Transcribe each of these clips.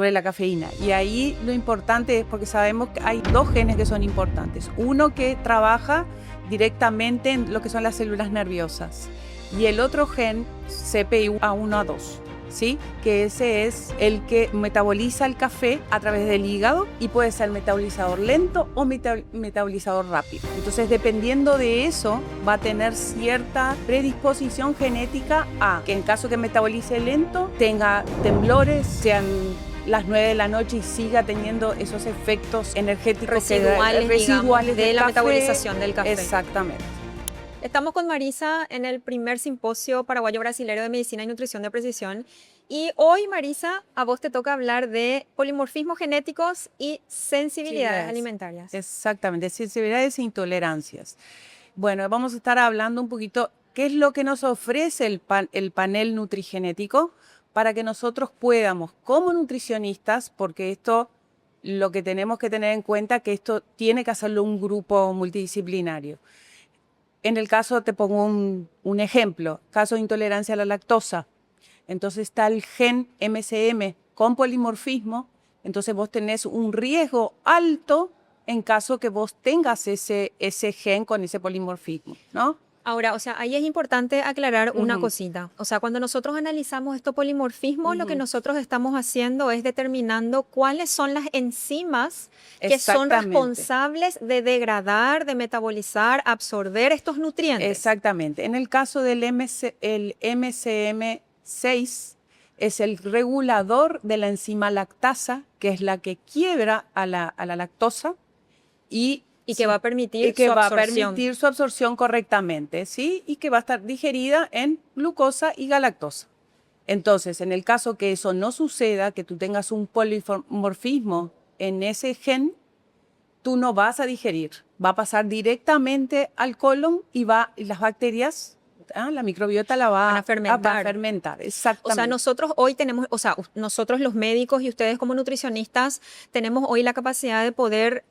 Sobre la cafeína. Y ahí lo importante es porque sabemos que hay dos genes que son importantes. Uno que trabaja directamente en lo que son las células nerviosas y el otro gen CPI-A1-A2, ¿sí? Que ese es el que metaboliza el café a través del hígado y puede ser metabolizador lento o metabolizador rápido. Entonces, dependiendo de eso, va a tener cierta predisposición genética a que en caso que metabolice lento, tenga temblores, sean las 9 de la noche y siga teniendo esos efectos energéticos residuales de la café. metabolización del café. Exactamente. Estamos con Marisa en el primer simposio paraguayo-brasilero de medicina y nutrición de precisión. Y hoy, Marisa, a vos te toca hablar de polimorfismos genéticos y sensibilidades alimentarias. Exactamente, sensibilidades e intolerancias. Bueno, vamos a estar hablando un poquito qué es lo que nos ofrece el panel nutrigenético para que nosotros podamos, como nutricionistas, porque esto, lo que tenemos que tener en cuenta, que esto tiene que hacerlo un grupo multidisciplinario. En el caso, te pongo un ejemplo, caso de intolerancia a la lactosa. Entonces está el gen MCM con polimorfismo, entonces vos tenés un riesgo alto en caso que vos tengas ese gen con ese polimorfismo, ¿no? Ahora, o sea, ahí es importante aclarar una cosita. O sea, cuando nosotros analizamos estos polimorfismos, lo que nosotros estamos haciendo es determinando cuáles son las enzimas que son responsables de degradar, de metabolizar, absorber estos nutrientes. Exactamente. En el caso del el MCM6 es el regulador de la enzima lactasa, que es la que quiebra a la lactosa y que va a permitir su absorción correctamente, ¿sí? Y que va a estar digerida en glucosa y galactosa. Entonces, en el caso que eso no suceda, que tú tengas un polimorfismo en ese gen, tú no vas a digerir. Va a pasar directamente al colon y las bacterias, la microbiota la va a fermentar. Exactamente. O sea, nosotros hoy tenemos, nosotros los médicos y ustedes como nutricionistas tenemos hoy la capacidad de poder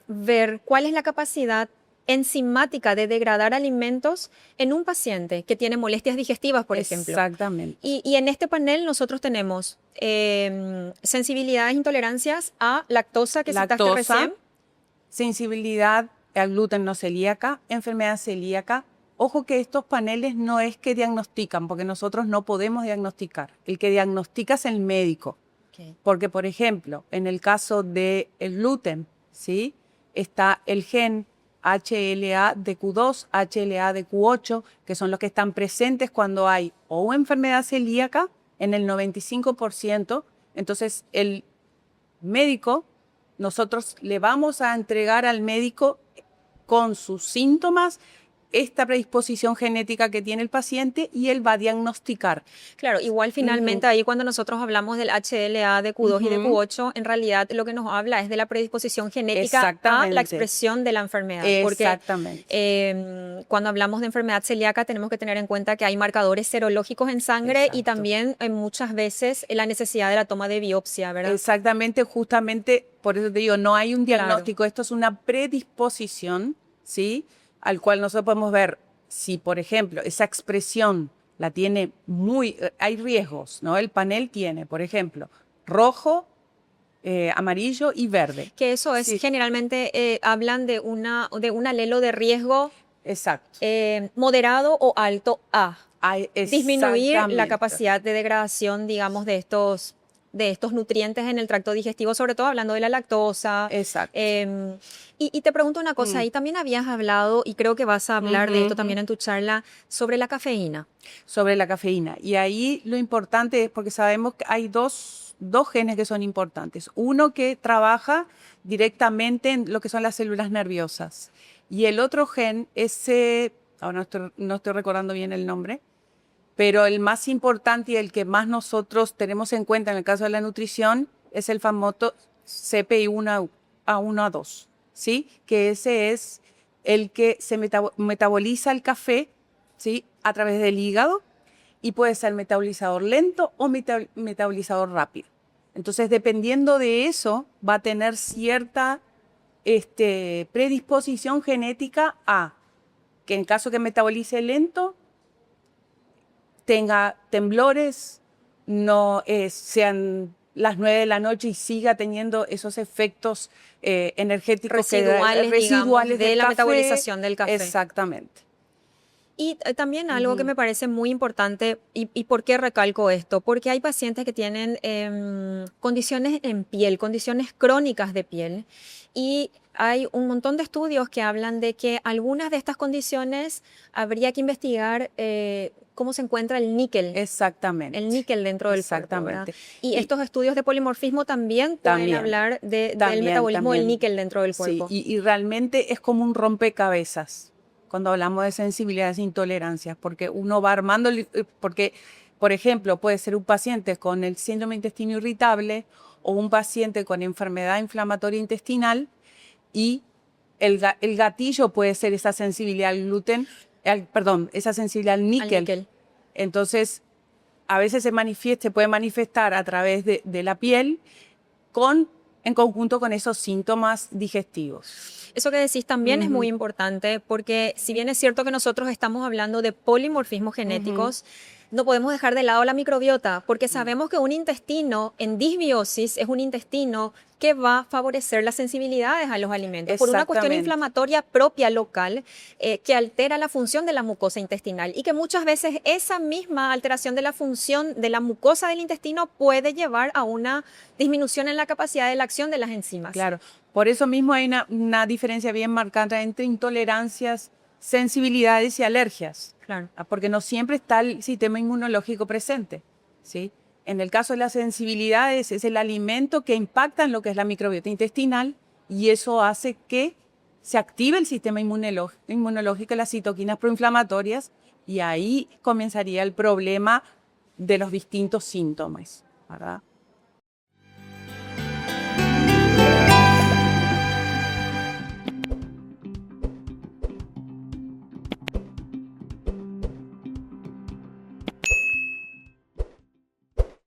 ver cuál es la capacidad enzimática de degradar alimentos en un paciente que tiene molestias digestivas, por ejemplo. Exactamente. Y en este panel nosotros tenemos sensibilidades, intolerancias a lactosa, que citaste recién. Sensibilidad al gluten no celíaca, enfermedad celíaca. Ojo que estos paneles no es que diagnostican, porque nosotros no podemos diagnosticar. El que diagnostica es el médico. Okay. Porque, por ejemplo, en el caso del gluten, ¿sí? Está el gen HLA-DQ2, HLA-DQ8, que son los que están presentes cuando hay o una enfermedad celíaca en el 95%. Entonces, el médico, nosotros le vamos a entregar al médico con sus síntomas esta predisposición genética que tiene el paciente y él va a diagnosticar. Claro, igual finalmente ahí cuando nosotros hablamos del HLA, DQ2 y DQ8, en realidad lo que nos habla es de la predisposición genética a la expresión de la enfermedad. Exactamente. Porque cuando hablamos de enfermedad celíaca tenemos que tener en cuenta que hay marcadores serológicos en sangre. Exacto. Y también muchas veces la necesidad de la toma de biopsia, ¿verdad? Exactamente, justamente por eso te digo, no hay un diagnóstico, claro. Esto es una predisposición, ¿sí? Al cual nosotros podemos ver si, por ejemplo, esa expresión la tiene hay riesgos, ¿no? El panel tiene, por ejemplo, rojo, amarillo y verde. Que eso es, generalmente hablan de un alelo de riesgo. Exacto. Moderado o alto A. Disminuir la capacidad de degradación, digamos, de estos nutrientes en el tracto digestivo, sobre todo hablando de la lactosa. Exacto. Y te pregunto una cosa, ahí también habías hablado, y creo que vas a hablar de esto también en tu charla, sobre la cafeína. Sobre la cafeína. Y ahí lo importante es, porque sabemos que hay dos genes que son importantes. Uno que trabaja directamente en lo que son las células nerviosas. Y el otro gen, ahora no estoy recordando bien el nombre, pero el más importante y el que más nosotros tenemos en cuenta en el caso de la nutrición es el famoso CPI-A1-A2, ¿sí? Que ese es el que se metaboliza el café, ¿sí? A través del hígado y puede ser metabolizador lento o metabolizador rápido. Entonces, dependiendo de eso, va a tener cierta predisposición genética a que en caso que metabolice lento, tenga temblores, sean las 9 de la noche y siga teniendo esos efectos energéticos residuales, residuales de la metabolización del café. Exactamente. Y también algo que me parece muy importante, y ¿por qué recalco esto? Porque hay pacientes que tienen condiciones en piel, condiciones crónicas de piel, y hay un montón de estudios que hablan de que algunas de estas condiciones habría que investigar cómo se encuentra el níquel. Exactamente. El níquel dentro del cuerpo, ¿verdad? Y estos estudios de polimorfismo también pueden hablar del metabolismo del níquel dentro del cuerpo. Sí, y realmente es como un rompecabezas cuando hablamos de sensibilidades e intolerancias, porque uno va armando, porque, por ejemplo, puede ser un paciente con el síndrome de intestino irritable o un paciente con enfermedad inflamatoria intestinal y el gatillo puede ser esa sensibilidad al gluten, esa sensibilidad al níquel. Entonces, a veces se puede manifestar a través de la piel en conjunto con esos síntomas digestivos. Eso que decís también es muy importante porque si bien es cierto que nosotros estamos hablando de polimorfismos genéticos, no podemos dejar de lado la microbiota porque sabemos que un intestino en disbiosis es un intestino que va a favorecer las sensibilidades a los alimentos por una cuestión inflamatoria propia local que altera la función de la mucosa intestinal y que muchas veces esa misma alteración de la función de la mucosa del intestino puede llevar a una disminución en la capacidad de la acción de las enzimas. Claro, por eso mismo hay una diferencia bien marcada entre intolerancias, sensibilidades y alergias. Claro. Porque no siempre está el sistema inmunológico presente, ¿sí? En el caso de las sensibilidades es el alimento que impacta en lo que es la microbiota intestinal y eso hace que se active el sistema inmunológico, las citoquinas proinflamatorias y ahí comenzaría el problema de los distintos síntomas, ¿verdad?